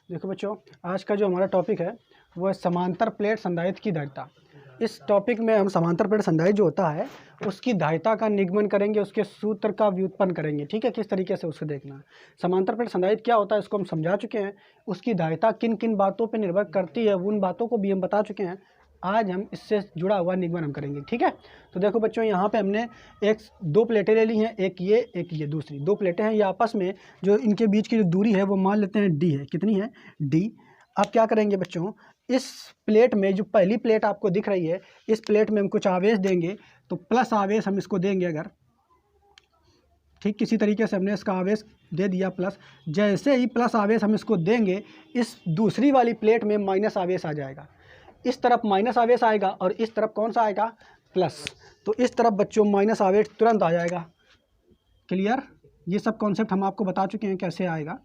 देखो बच्चों, आज का जो हमारा टॉपिक है वो है समांतर प्लेट संधारित्र की धारिता। इस टॉपिक में हम समांतर प्लेट संधारित्र जो होता है उसकी धारिता का निगमन करेंगे, उसके सूत्र का व्युत्पन्न करेंगे। ठीक है, किस तरीके से उसको देखना है। समांतर प्लेट संधारित्र क्या होता है इसको हम समझा चुके हैं। उसकी धारिता किन किन बातों पर निर्भर करती है उन बातों को भी हम बता चुके हैं। आज हम इससे जुड़ा हुआ निगमन हम करेंगे। ठीक है, तो देखो बच्चों, यहाँ पे हमने दो प्लेटें ले ली हैं, एक ये दूसरी। दो प्लेटें हैं, ये आपस में जो इनके बीच की जो दूरी है वो मान लेते हैं डी है। कितनी है? डी। अब क्या करेंगे बच्चों, इस प्लेट में जो पहली प्लेट आपको दिख रही है, इस प्लेट में हम कुछ आवेश देंगे तो प्लस आवेश हम इसको देंगे। अगर ठीक किसी तरीके से हमने इसका आवेश दे दिया प्लस, जैसे ही प्लस आवेश हम इसको देंगे, इस दूसरी वाली प्लेट में माइनस आवेश आ जाएगा। इस तरफ माइनस आवेश आएगा और इस तरफ कौन सा आएगा? प्लस। तो इस तरफ बच्चों माइनस आवेश तुरंत आ जाएगा। क्लियर? ये सब कॉन्सेप्ट हम आपको बता चुके हैं कैसे आएगा,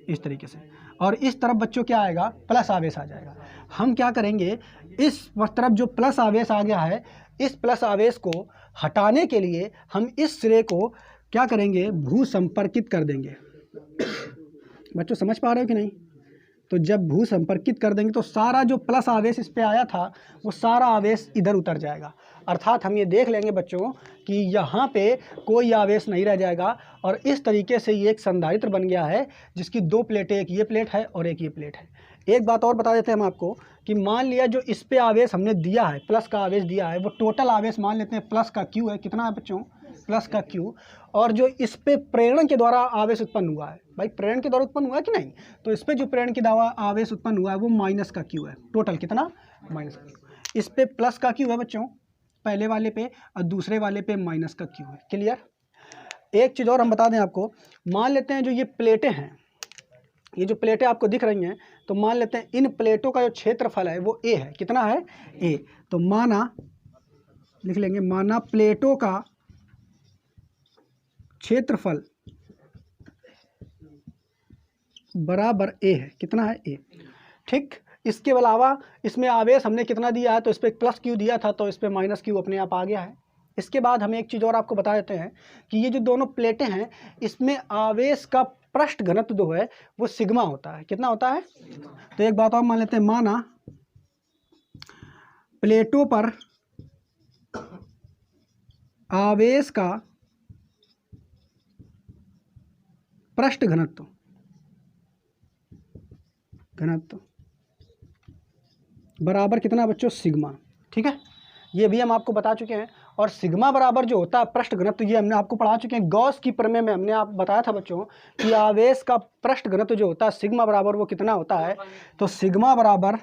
इस तरीके से। और इस तरफ बच्चों क्या आएगा? प्लस आवेश आ जाएगा। हम क्या करेंगे, इस तरफ जो प्लस आवेश आ गया है, इस प्लस आवेश को हटाने के लिए हम इस सिरे को क्या करेंगे? भू संपर्कित कर देंगे। बच्चों समझ पा रहे हो कि नहीं? तो जब भू संपर्कित कर देंगे तो सारा जो प्लस आवेश इस पे आया था वो सारा आवेश इधर उतर जाएगा। अर्थात हम ये देख लेंगे बच्चों कि यहाँ पे कोई आवेश नहीं रह जाएगा। और इस तरीके से ये एक संधारित्र बन गया है जिसकी दो प्लेटें, एक ये प्लेट है और एक ये प्लेट है। एक बात और बता देते हैं हम आपको कि मान लिया जो इस पे आवेश हमने दिया है, प्लस का आवेश दिया है, वो टोटल आवेश मान लेते हैं प्लस का क्यू है। कितना है बच्चों? प्लस का क्यू। और जो इस पे प्रेरण के द्वारा आवेश उत्पन्न हुआ है, भाई प्रेरण के द्वारा उत्पन्न हुआ है कि नहीं, तो इस पे जो प्रेरण के द्वारा आवेश उत्पन्न हुआ है वो माइनस का क्यू है। टोटल कितना? माइनस का क्यू। इस पे प्लस का क्यू है बच्चों पहले वाले पे, और दूसरे वाले पे माइनस का क्यू है। क्लियर? एक चीज़ और हम बता दें आपको, मान लेते हैं जो ये प्लेटें हैं, ये जो प्लेटें आपको दिख रही हैं, तो मान लेते हैं इन प्लेटों का जो क्षेत्रफल है वो ए है। कितना है? ए। तो माना, लिख लेंगे, माना प्लेटों का क्षेत्रफल बराबर ए है। कितना है? ए। ठीक। इसके अलावा इसमें आवेश हमने कितना दिया है, तो इस पर प्लस क्यू दिया था, तो इस पर माइनस क्यू अपने आप आ गया है। इसके बाद हम एक चीज़ और आपको बता देते हैं कि ये जो दोनों प्लेटें हैं, इसमें आवेश का पृष्ठ घनत्व जो है वो सिग्मा होता है। कितना होता है? तो एक बात और मान लेते हैं, माना प्लेटों पर आवेश का पृष्ठ घनत्व बराबर कितना बच्चों? सिग्मा। ठीक है, ये भी हम आपको बता चुके हैं। और सिग्मा बराबर जो होता है पृष्ठ घनत्व, ये हमने आपको पढ़ा चुके हैं। गॉस की प्रमेय में हमने आप बताया था बच्चों कि आवेश का पृष्ठ घनत्व जो होता है सिग्मा बराबर वो कितना होता है, तो सिग्मा बराबर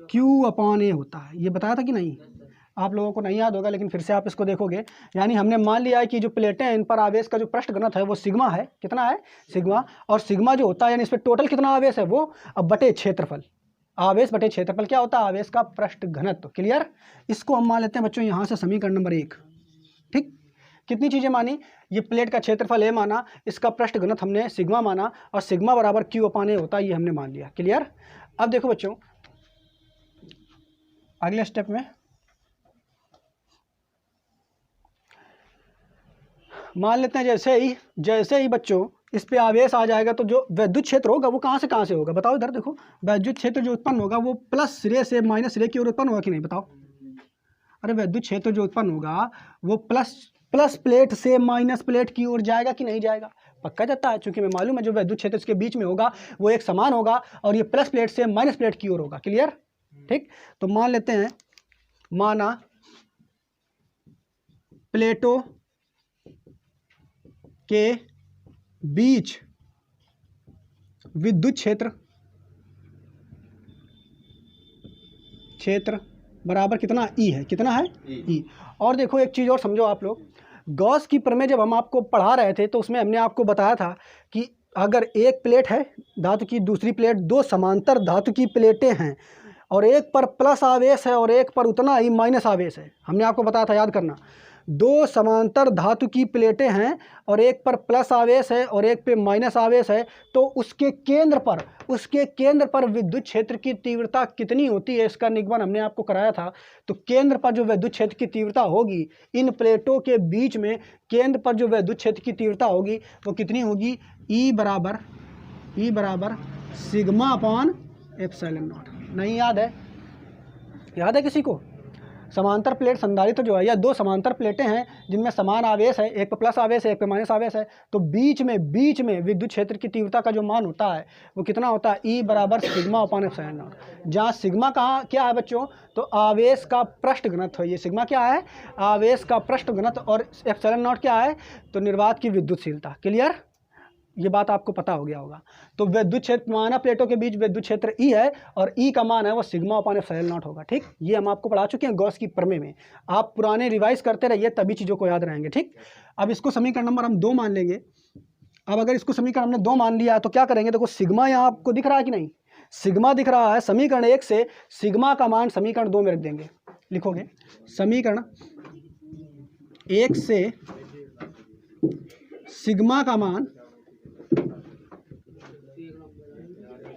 क्यू अपॉन ए होता है। ये बताया था कि नहीं? आप लोगों को नहीं याद होगा, लेकिन फिर से आप इसको देखोगे। यानी हमने मान लिया है कि जो प्लेटें हैं इन पर आवेश का जो पृष्ठ घनत्व है वो सिग्मा है। कितना है? सिग्मा। और सिग्मा जो होता है यानी इस पर टोटल कितना आवेश है वो, अब बटे क्षेत्रफल। आवेश बटे क्षेत्रफल क्या होता है? आवेश का पृष्ठ घनत्व। क्लियर? इसको हम मान लेते हैं बच्चों यहाँ से समीकरण नंबर 1। ठीक, कितनी चीज़ें मानी? ये प्लेट का क्षेत्रफल ए माना, इसका पृष्ठ घनत्व हमने सिग्मा माना, और सिग्मा बराबर क्यू अपान ए होता है, ये हमने मान लिया। क्लियर? अब देखो बच्चों, अगले स्टेप में मान लेते हैं जैसे ही बच्चों इस पे आवेश आ जाएगा तो जो विद्युत क्षेत्र होगा वो कहाँ से होगा? बताओ इधर देखो, विद्युत क्षेत्र जो उत्पन्न होगा वो प्लस सिरे से माइनस सिरे की ओर उत्पन्न होगा कि नहीं? बताओ। अरे विद्युत क्षेत्र जो उत्पन्न होगा वो प्लस प्लेट से माइनस प्लेट की ओर जाएगा कि नहीं जाएगा? पक्का जाता है, क्योंकि मैं मालूम है जो विद्युत क्षेत्र इसके बीच में होगा वो एक समान होगा और ये प्लस प्लेट से माइनस प्लेट की ओर होगा। क्लियर? ठीक। तो मान लेते हैं, माना प्लेटों के बीच विद्युत क्षेत्र बराबर कितना? ई है। कितना है? ई। और देखो एक चीज़ और समझो आप लोग, गॉस की प्रमेय जब हम आपको पढ़ा रहे थे तो उसमें हमने आपको बताया था कि अगर एक प्लेट है धातु की, दूसरी प्लेट, दो समांतर धातु की प्लेटें हैं और एक पर प्लस आवेश है और एक पर उतना ही माइनस आवेश है, हमने आपको बताया था, याद करना। दो समांतर धातु की प्लेटें हैं और एक पर प्लस आवेश है और एक पे माइनस आवेश है, तो उसके केंद्र पर विद्युत क्षेत्र की तीव्रता कितनी होती है, इसका निगमन हमने आपको कराया था। तो केंद्र पर जो विद्युत क्षेत्र की तीव्रता होगी इन प्लेटों के बीच में, केंद्र पर जो विद्युत क्षेत्र की तीव्रता होगी वो कितनी होगी, ई बराबर सिग्मा अपॉन एप्सिलॉन नॉट। नहीं याद है? याद है किसी को? समांतर प्लेट संधारित्र जो है, या दो समांतर प्लेटें हैं जिनमें समान आवेश है, एक पे प्लस आवेश है एक पे माइनस आवेश है, तो बीच में विद्युत क्षेत्र की तीव्रता का जो मान होता है वो कितना होता है, ई बराबर सिग्मा अपॉन एप्सिलॉन नॉट। जहाँ सिग्मा कहाँ क्या है बच्चों, तो आवेश का पृष्ठ घनत्व है। ये सिग्मा क्या है, आवेश का पृष्ठ घनत्व, और एप्सिलॉन नॉट क्या है, तो निर्वात की विद्युतशीलता। क्लियर? ये बात आपको पता हो गया होगा। तो विद्युत क्षेत्र माना प्लेटों के बीच विद्युत क्षेत्र ई है और ई का मान है वो सिग्मा अपॉन एप्सिलॉन नॉट होगा। ठीक, ये हम आपको पढ़ा चुके हैं गॉस की प्रमेय में। आप पुराने रिवाइज करते रहिए तभी चीज़ों को याद रहेंगे। ठीक, अब इसको समीकरण नंबर हम 2 मान लेंगे। अब अगर इसको समीकरण हमने 2 मान लिया तो क्या करेंगे, देखो सिग्मा यहाँ आपको दिख रहा है कि नहीं, सिग्मा दिख रहा है। समीकरण 1 से सिग्मा का मान समीकरण 2 में रख देंगे। लिखोगे समीकरण 1 से सिग्मा का मान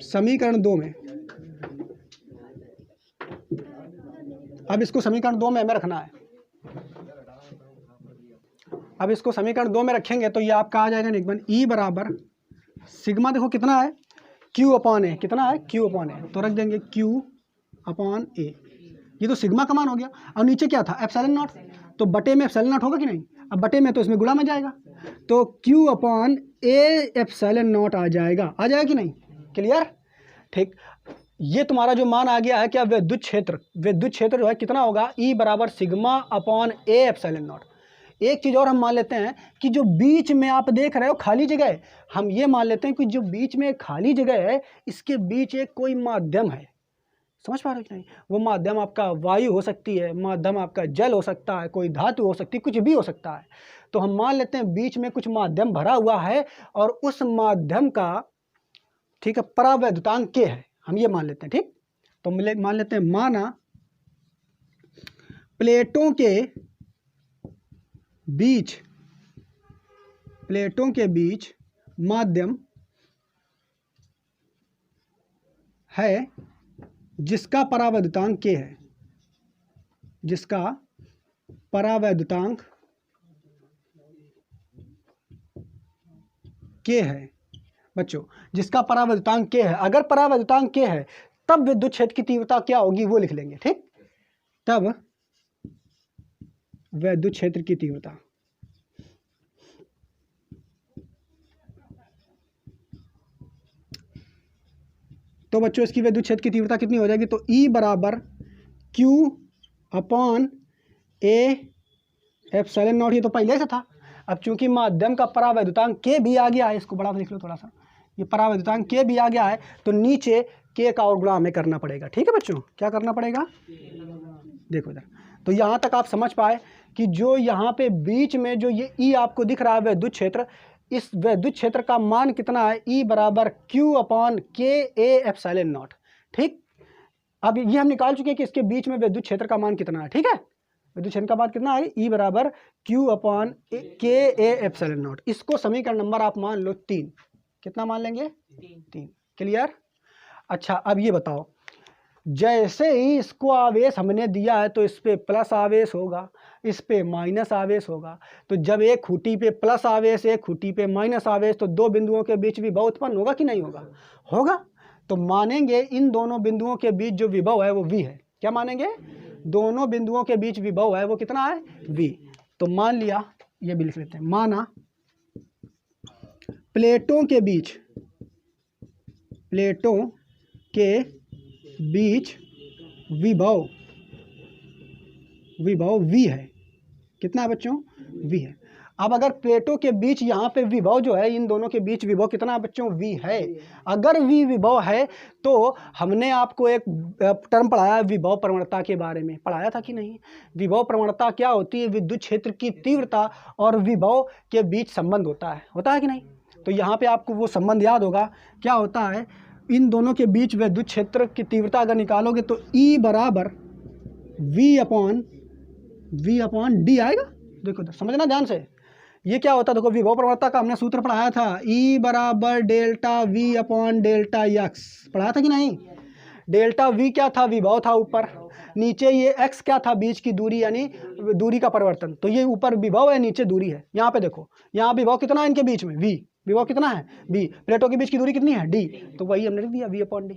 समीकरण 2 में, अब इसको समीकरण 2 में हमें रखना है। अब इसको समीकरण 2 में रखेंगे तो ये आपका आ जाएगा निगमन ई बराबर सिग्मा, देखो कितना है, क्यू अपॉन ए। कितना है, क्यू अपॉन ए, तो रख देंगे क्यू अपॉन ए। ये तो सिग्मा का मान हो गया। और नीचे क्या था, एप्सिलॉन नॉट, तो बटे में एप्सिलॉन नॉट होगा कि नहीं, अब बटे में तो इसमें गुणा में जाएगा, तो q upon a epsilon not आ जाएगा कि नहीं। क्लियर? ठीक, ये तुम्हारा जो मान आ गया है क्या, विद्युत क्षेत्र जो है कितना होगा, ई बराबर sigma upon a epsilon not. एक चीज़ और हम मान लेते हैं कि जो बीच में आप देख रहे हो खाली जगह है, हम ये मान लेते हैं कि जो बीच में खाली जगह है इसके बीच एक कोई माध्यम है। समझ पा रहे हो कि नहीं? वो माध्यम आपका वायु हो सकती है, माध्यम आपका जल हो सकता है, कोई धातु हो सकती है, कुछ भी हो सकता है। तो हम मान लेते हैं बीच में कुछ माध्यम भरा हुआ है और उस माध्यम का, ठीक है, परावैद्युतांक के है, हम ये मान लेते हैं। ठीक, तो मान लेते हैं, माना प्लेटों के बीच माध्यम है जिसका परावैद्युतांक के है, जिसका परावैद्युतांक के है बच्चों, जिसका परावैद्युतांक के है। अगर परावैद्युतांक के है तब विद्युत क्षेत्र की तीव्रता क्या होगी वो लिख लेंगे। ठीक, तब विद्युत क्षेत्र की तीव्रता, तो बच्चों इसकी विद्युत क्षेत्र की तीव्रता कितनी हो जाएगी, तो ई बराबर Q upon a epsilon not. ये तो पहले से था, अब चूंकि माध्यम का परावैद्युतांक के भी आ गया है, इसको बड़ा लिख लो थोड़ा सा, ये परावैद्युतांक के भी आ गया है तो नीचे के का और गुणा हमें करना पड़ेगा। ठीक है बच्चों, क्या करना पड़ेगा, देखो इधर। तो यहाँ तक आप समझ पाए कि जो यहाँ पे बीच में जो ये ई आपको दिख रहा है विद्युत क्षेत्र, इस विद्युत क्षेत्र का मान कितना है, ई बराबर क्यू अपॉन के ए एप्सिलॉन नॉट। ठीक, अब ये हम निकाल चुके हैं कि इसके बीच में विद्युत क्षेत्र का मान कितना है। ठीक है, विद्युत क्षेत्र का मान कितना है, ई बराबर क्यू अपॉन के ए एप्सिलॉन नॉट। इसको समीकरण नंबर आप मान लो 3। कितना मान लेंगे, 3। क्लियर? अच्छा, अब ये बताओ, जैसे ही इसको आवेश हमने दिया है तो इस पे प्लस आवेश होगा, इस पे माइनस आवेश होगा। तो जब एक खूंटी पे प्लस आवेश, एक खूंटी पे माइनस आवेश, तो दो बिंदुओं के बीच विभव उत्पन्न होगा कि नहीं होगा, होगा। तो मानेंगे इन दोनों बिंदुओं के बीच जो विभव है वो v है। क्या मानेंगे, दोनों बिंदुओं के बीच विभव है वो कितना है, v। तो मान लिया, ये भी लिख लेते हैं, माना प्लेटों के बीच विभव v है। कितना है बच्चों, v है। अब अगर प्लेटों के बीच यहाँ पे विभव जो है, इन दोनों के बीच विभव कितना है बच्चों, v है। अगर v विभव है तो हमने आपको एक टर्म पढ़ाया है विभव प्रवणता के बारे में, पढ़ाया था कि नहीं। विभव प्रवणता क्या होती है, विद्युत क्षेत्र की तीव्रता और विभव के बीच संबंध होता है कि नहीं। तो यहाँ पे आपको वो संबंध याद होगा, क्या होता है, इन दोनों के बीच विद्युत क्षेत्र की तीव्रता अगर निकालोगे तो E बराबर V अपॉन D आएगा। देखो इधर समझना ध्यान से, ये क्या होता है, देखो विभव प्रवणता का हमने सूत्र पढ़ाया था, E बराबर delta V upon delta x, पढ़ाया था कि नहीं। डेल्टा V क्या था, विभव था ऊपर, नीचे ये x क्या था, बीच की दूरी यानी दूरी का परिवर्तन, तो ये ऊपर विभव है नीचे दूरी है। यहाँ पे देखो, यहाँ विभव कितना है इनके बीच में, v, विभव कितना है v, प्लेटों के बीच की दूरी कितनी है d, तो वही हमने लिख दिया v अपॉन डी।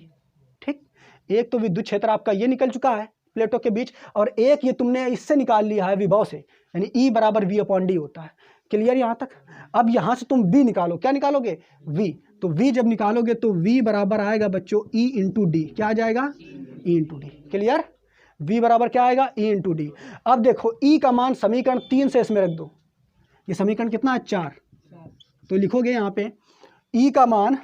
ठीक, एक तो विद्युत क्षेत्र आपका ये निकल चुका है प्लेटों के बीच, और एक ये तुमने इससे निकाल लिया है विभव से, यानी E बराबर V अपॉन डी होता है। क्लियर यहाँ तक। अब यहाँ से तुम V निकालो, क्या निकालोगे, V, तो V जब निकालोगे तो V बराबर आएगा बच्चों E इंटू डी, क्या आ जाएगा, E into D. Clear, V बराबर क्या आएगा, E इंटू डी। अब देखो E का मान समीकरण 3 से इसमें रख दो, ये समीकरण कितना है 4, तो लिखोगे यहाँ पे E का मान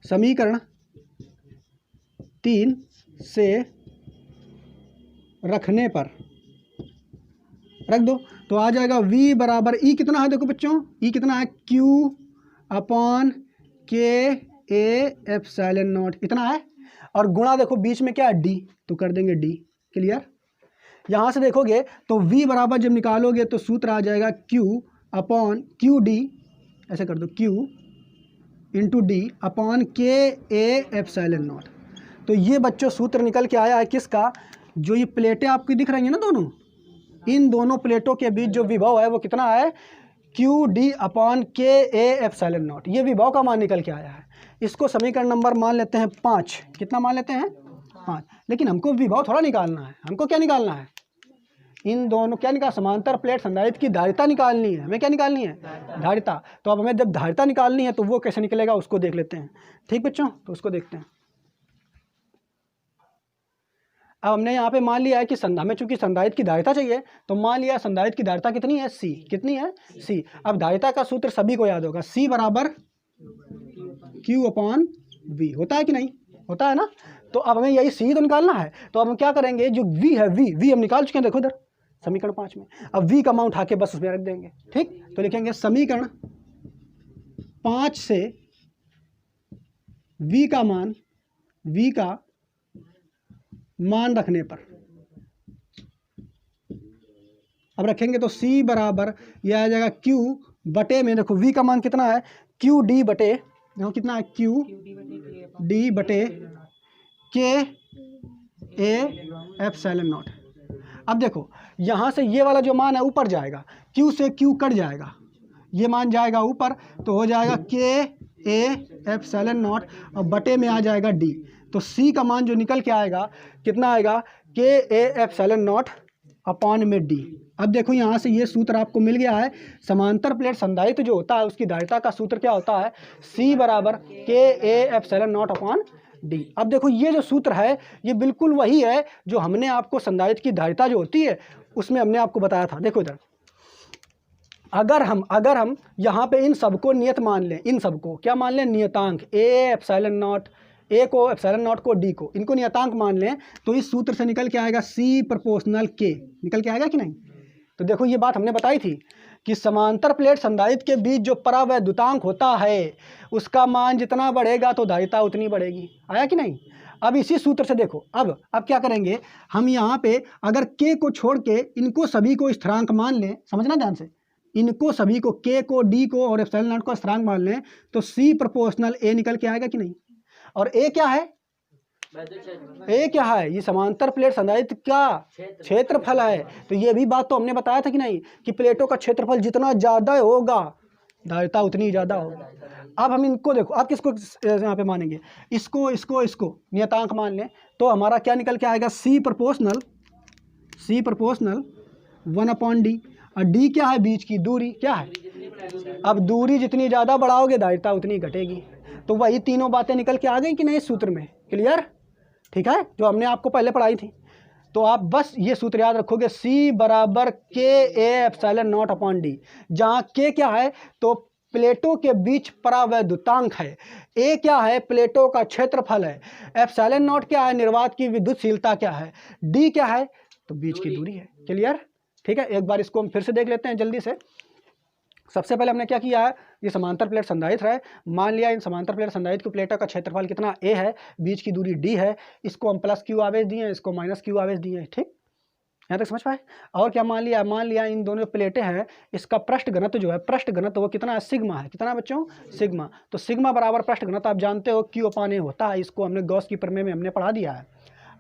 समीकरण 3 से रखने पर रख दो, तो आ जाएगा V बराबर E कितना है, देखो बच्चों E कितना है, Q अपॉन के ए एप्सिलॉन नॉट इतना है, और गुणा देखो बीच में क्या है D, तो कर देंगे D। क्लियर, यहाँ से देखोगे तो V बराबर जब निकालोगे तो सूत्र आ जाएगा Q अपॉन क्यू डी, ऐसे कर दो Q इंटू डी अपॉन के ए एप्सिलॉन नॉट। तो ये बच्चों सूत्र निकल के आया है किसका, जो ये प्लेटें आपकी दिख रही हैं ना दोनों, इन दोनों प्लेटों के बीच जो विभव है वो कितना है, क्यू डी अपॉन के ए एप्सिलॉन नॉट, ये विभव का मान निकल के आया है। इसको समीकरण नंबर मान लेते हैं 5, कितना मान लेते हैं 5, लेकिन हमको विभव थोड़ा निकालना है, हमको क्या निकालना है, इन दोनों क्या निकाल, समांतर प्लेट संधारित्र की धारिता निकालनी है, हमें क्या निकालनी है, धारिता। तो अब हमें जब धारिता निकालनी है तो वो कैसे निकलेगा उसको देख लेते हैं। ठीक बच्चों, तो उसको देखते हैं। अब हमने यहाँ पे मान लिया है कि हमें चूंकि संधारित्र की धारिता चाहिए, तो मान लिया संधारित्र की धारिता कितनी है, C, कितनी है C। अब धारिता का सूत्र सभी को याद होगा, C बराबर Q अपॉन V, होता है कि नहीं, होता है ना। तो अब हमें यही C तो निकालना है, तो अब हम क्या करेंगे, जो V है V हम निकाल चुके हैं, देखो इधर समीकरण 5 में, अब V का मान उठा के बस उसमें रख देंगे। ठीक, तो लिखेंगे समीकरण 5 से V का मान रखने पर, अब रखेंगे तो C बराबर यह आ जाएगा Q बटे में, देखो V का मान कितना है, Q डी बटे, देखो कितना है Q डी बटे के ए एप्सिलॉन नॉट। अब देखो यहाँ से ये वाला जो मान है ऊपर जाएगा, Q से Q कट जाएगा, ये मान जाएगा ऊपर, तो हो जाएगा के ए एप्सिलॉन नॉट और बटे में आ जाएगा D। तो C का मान जो निकल के आएगा कितना आएगा, के ए एप्सिलॉन नॉट अपॉन में D। अब देखो यहाँ से ये सूत्र आपको मिल गया है, समांतर प्लेट संधारित्र जो होता है उसकी धारिता का सूत्र क्या होता है, C बराबर के ए एप्सिलॉन नॉट अपॉन D। अब देखो ये जो सूत्र है ये बिल्कुल वही है जो हमने आपको संधारित्र की धारिता जो होती है उसमें हमने आपको बताया था। देखो इधर, अगर हम यहाँ पे इन सबको नियत मान लें, इन सबको क्या मान लें, नियतांक, ए एप्सिलॉन नॉट, ए को एप्सिलॉन नॉट को डी को, इनको नियतांक मान लें, तो इस सूत्र से निकल के आएगा C प्रोपोर्शनल के, निकल के आएगा कि नहीं। तो देखो ये बात हमने बताई थी कि समांतर प्लेट संधारित्र के बीच जो परावैद्युतांक होता है उसका मान जितना बढ़ेगा तो धारिता उतनी बढ़ेगी, आया कि नहीं। अब इसी सूत्र से देखो, अब क्या करेंगे हम, यहाँ पे अगर के को छोड़ के इनको सभी को स्थिरांक मान लें, समझना ध्यान से, इनको सभी को, के को, डी को और एप्सिलॉन नॉट को स्थिरांक मान लें, तो C प्रोपोर्शनल ए निकल के आएगा कि नहीं। और ए क्या है, ए क्या है, ये समांतर प्लेट संधारित्र का क्षेत्रफल है। तो ये भी बात तो हमने बताया था कि नहीं, कि प्लेटों का क्षेत्रफल जितना ज़्यादा होगा धारिता उतनी ज़्यादा होगा। अब हम इनको देखो, आप किसको यहाँ पे मानेंगे, इसको नियतांक मान लें, तो हमारा क्या निकल के आएगा, C प्रोपोर्शनल 1 अपॉन डी। और डी क्या है, बीच की दूरी क्या है। अब दूरी जितनी ज़्यादा बढ़ाओगे धारिता उतनी घटेगी। तो वही तीनों बातें निकल के आ गई कि नहीं इस सूत्र में। क्लियर, ठीक है, जो हमने आपको पहले पढ़ाई थी। तो आप बस ये सूत्र याद रखोगे, C बराबर के ए एप्सिलॉन नॉट अपॉन डी, जहाँ के क्या है तो प्लेटों के बीच परावैद्युतांक है, ए क्या है प्लेटों का क्षेत्रफल है, एप्सिलॉन नॉट क्या है निर्वात की विद्युतशीलता क्या है, डी क्या है तो बीच की दूरी है। क्लियर, ठीक है, एक बार इसको हम फिर से देख लेते हैं जल्दी से। सबसे पहले हमने क्या किया है, ये समांतर प्लेट संधारित्र है, मान लिया इन समांतर प्लेट संधारित्र की प्लेटों का क्षेत्रफल कितना a है, बीच की दूरी d है, इसको हम प्लस q आवेश दिए हैं, इसको माइनस q आवेश दिए हैं। ठीक, यहाँ तक समझ पाए। और क्या मान लिया इन दोनों प्लेटें हैं, इसका पृष्ठ घनत्व जो है, पृष्ठ घनत्व वो कितना है, सिग्मा है। कितना बच्चों, सिग्मा। तो सिग्मा बराबर पृष्ठ घनत्व आप जानते हो Q/A होता है, इसको हमने गॉस की प्रमेय में हमने पढ़ा दिया है।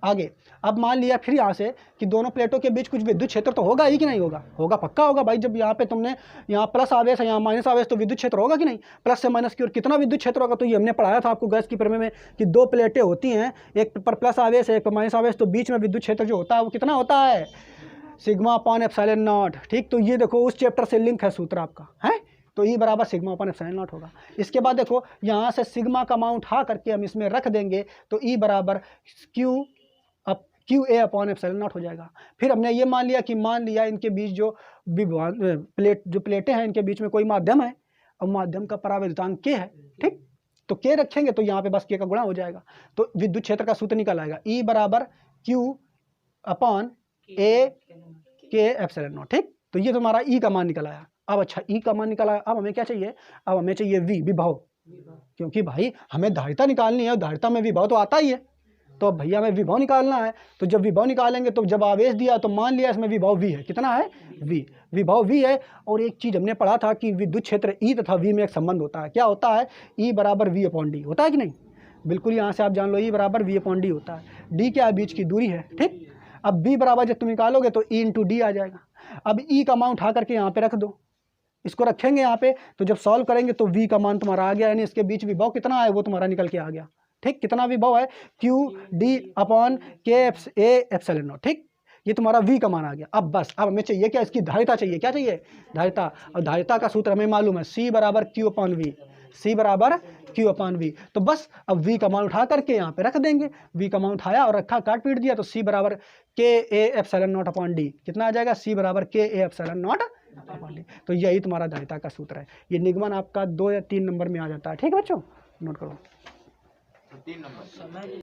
आगे अब मान लिया फिर यहाँ से कि दोनों प्लेटों के बीच कुछ विद्युत क्षेत्र तो होगा ही कि नहीं होगा, होगा, पक्का होगा भाई। जब यहाँ पे तुमने यहाँ प्लस आवेश है, यहाँ माइनस आवेश, तो विद्युत क्षेत्र होगा कि नहीं, प्लस से माइनस की ओर कितना विद्युत क्षेत्र होगा। तो ये हमने पढ़ाया था आपको गैस की प्रमेय में कि दो प्लेटें होती हैं, एक पर प्लस आवेश है, एक पर माइनस आवेश, तो बीच में विद्युत क्षेत्र जो होता है वो कितना होता है, σ/ε0। ठीक, तो ये देखो उस चैप्टर से लिंक है सूत्र आपका है, तो E बराबर σ/ε0 होगा। इसके बाद देखो यहाँ से सिग्मा का मान उठा करके हम इसमें रख देंगे, तो E बराबर QA/ε0 हो जाएगा। फिर हमने ये मान लिया इनके बीच जो प्लेटें हैं, इनके बीच में कोई माध्यम है, और माध्यम का परावैद्युतांक K है। ठीक, तो K रखेंगे तो यहाँ पे बस K का गुणा हो जाएगा, तो विद्युत क्षेत्र का सूत्र निकल आएगा, E बराबर Q/A/K/ε0। ठीक, तो ये तुम्हारा E का मान निकल आया। अब अच्छा, E का मान निकल आया, अब हमें क्या चाहिए, अब हमें चाहिए V, विभव, क्योंकि भाई हमें धारिता निकालनी है, धारिता में विभव तो आता ही है, तो भैया हमें विभव निकालना है। तो जब विभव निकालेंगे तो जब आवेश दिया तो मान लिया इसमें विभव V है, कितना है, V, विभव V है। और एक चीज़ हमने पढ़ा था कि विद्युत क्षेत्र E तथा V में एक संबंध होता है, क्या होता है, E बराबर V/D होता है कि नहीं, बिल्कुल यहाँ से आप जान लो, E बराबर V/D होता है। D क्या है, बीच की दूरी है। ठीक, अब B बराबर जब तुम निकालोगे तो E/D आ जाएगा। अब E का मान उठा करके यहाँ पे रख दो, इसको रखेंगे यहाँ पे, तो जब सॉल्व करेंगे तो V का मान तुम्हारा आ गया, यानी इसके बीच विभव कितना है वो तुम्हारा निकल के आ गया। ठीक, कितना विभव है, QD/K/A/ε0। ठीक, ये तुम्हारा V का मान आ गया। अब बस, अब हमें चाहिए क्या, इसकी धारिता चाहिए, क्या चाहिए, धारिता। और धारिता का सूत्र हमें मालूम है, C बराबर Q/V, C बराबर Q/V। तो बस अब V का मान उठा करके यहाँ पे रख देंगे, V का मान उठाया और रखा, काट पीट दिया, तो C बराबर Ka/ε0/D कितना आ जाएगा, C बराबर Ka/ε0/D। तो यही तुम्हारा धारिता का सूत्र है। ये निगमन आपका 2 या 3 नंबर में आ जाता है। ठीक है बच्चों, नोट करो। 3 नंबर।